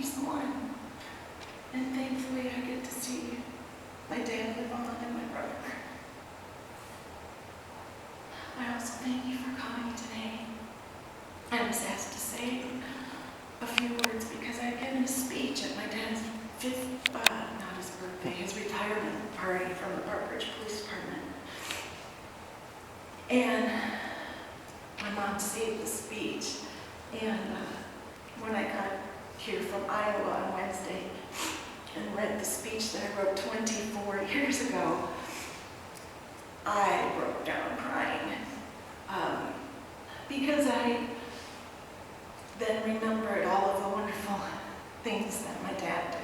He's the one. And thankfully I get to see my dad live on and my brother. I also thank you for coming today. I was asked to say a few words because I had given a speech at my dad's not his birthday, his retirement party from the Park Ridge Police Department. And my mom saved the speech. And when I got here from Iowa on Wednesday and read the speech that I wrote 24 years ago, I broke down crying. Because I then remembered all of the wonderful things that my dad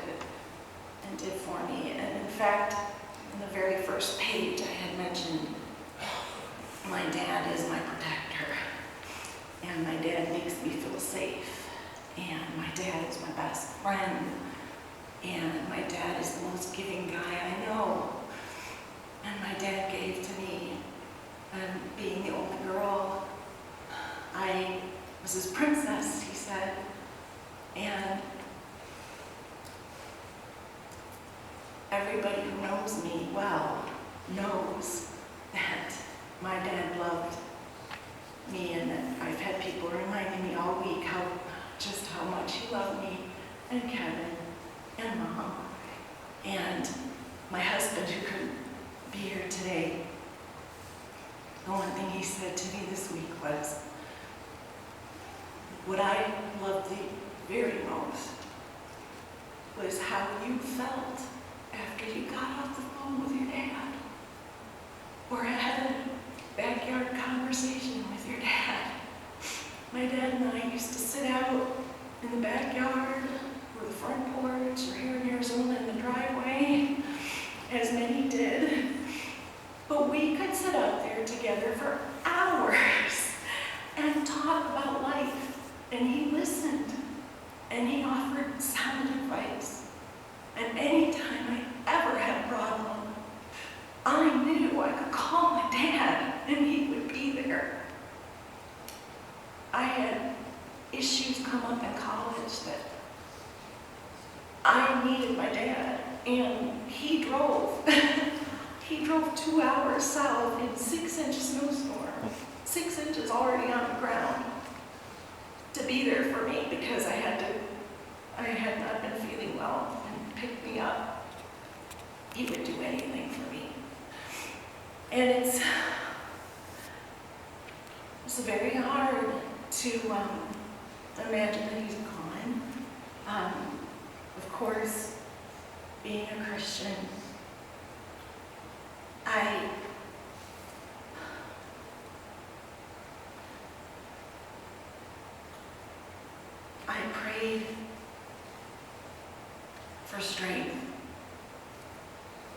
did for me. And in fact, in the very first page I had mentioned, my dad is my protector. And my dad makes me feel safe. And my dad is my best friend. And my dad is the most giving guy I know. And my dad gave to me. And being the only girl, I was his princess, he said. And everybody who knows me well knows that my dad loved me, and that I've had people reminding me all week how much he loved me, and Kevin, and Mom, and my husband who couldn't be here today. The one thing he said to me this week was, what I loved the very most was how you felt after you got off the phone with your dad, or had a backyard conversation with your dad. My dad and I used to sit out in the backyard, or the front porch, or here in Arizona in the driveway, as many did. But we could sit out there together for hours and talk about life. And he listened, and he offered sound advice. And anytime I ever had a problem, I knew I could call my dad, and he would be there. I had issues come up in college that I needed my dad, and he drove. He drove 2 hours south in 6-inch snowstorm, 6 inches already on the ground, to be there for me because I had not been feeling well, and picked me up. He would do anything for me. And it's very hard to imagine that he's gone. Of course, being a Christian, I prayed for strength,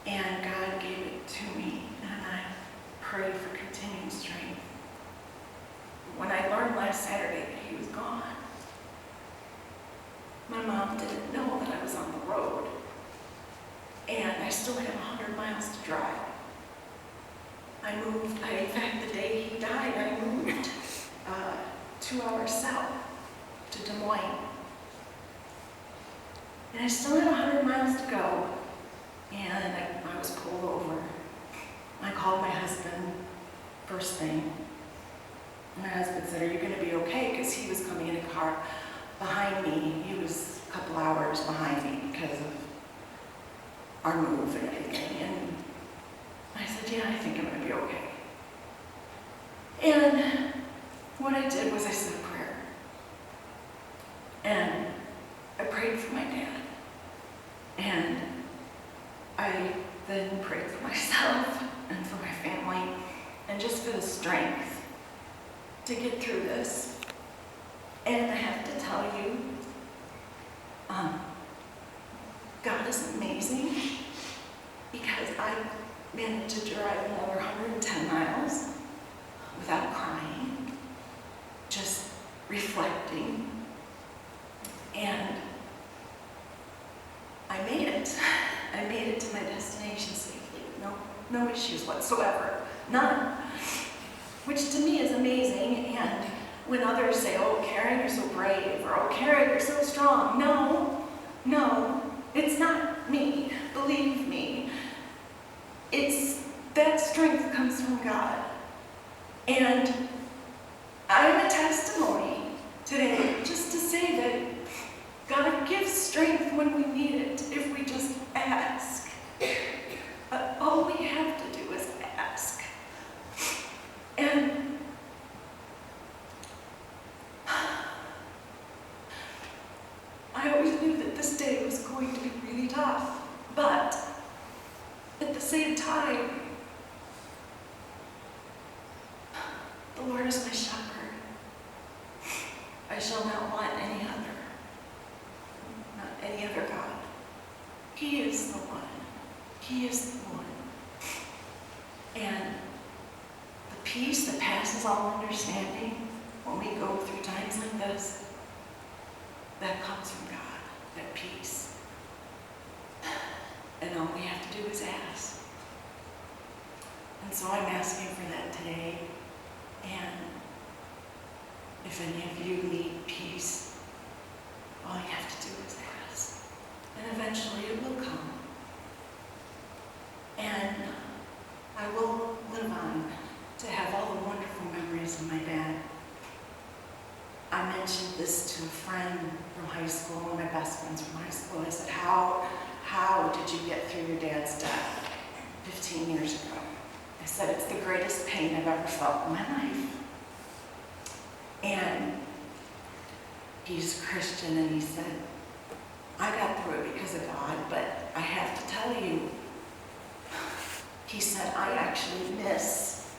and God gave it to me, and I prayed for continued strength. When I learned last Saturday that he was gone, my mom didn't know that I was on the road, and I still had 100 miles to drive. In fact, the day he died, I moved 2 hours south to Des Moines. And I still had 100 miles to go, and I was pulled over. I called my husband first thing. My husband said, "Are you going to be okay?" Because he was coming in a car behind me. He was a couple hours behind me because of our move and everything. And I said, "Yeah, I think I'm going to be okay." And what I did was I said a prayer. And I prayed for my dad. And I then prayed for myself and for my family and just for the strength to get through this. And I have to tell you, God is amazing, because I managed to drive another 110 miles without crying, just reflecting. And I made it. I made it to my destination safely. No issues whatsoever. None. Which to me is amazing. And when others say, "Oh, Karen, you're so brave," or "Oh, Karen, you're so strong," no. No, it's not me. Believe me. It's that strength comes from God. And I'm a testimony today just to say that God gives strength when we need it if we just ask. All we have to do is ask. And I always knew that this day was going to be really tough, but at the same time, the Lord is my shepherd. I shall not want any other, not any other God. He is the one. He is the one. And the peace that passes all understanding when we go through times like this, that comes from God, that peace. And all we have to do is ask. And so I'm asking for that today. And if any of you need peace, all you have to do is ask. And eventually it will come. And I will live on to have all the wonderful memories of my dad. I mentioned this to a friend from high school, one of my best friends from high school. I said, how did you get through your dad's death 15 years ago? I said, it's the greatest pain I've ever felt in my life. And he's Christian, and he said, I got through it because of God, but I have to tell you, he said, I actually miss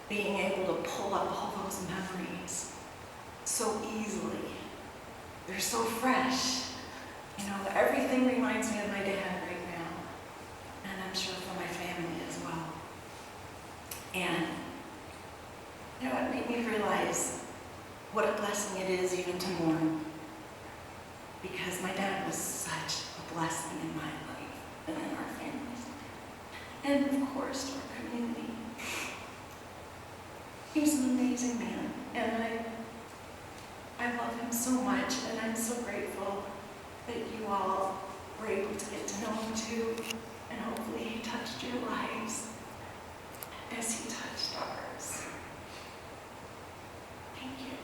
being able to pull up all those memories so easily. They're so fresh. You know, everything reminds me of my dad right now. And I'm sure for my family as well. And, you know, it made me realize what a blessing it is even to mourn. Because my dad was such a blessing in my life and in our family's life. And of course, to our community. He was an amazing man, and I love him so much, and I'm so grateful that you all were able to get to know him too, and hopefully he touched your lives as he touched ours. Thank you.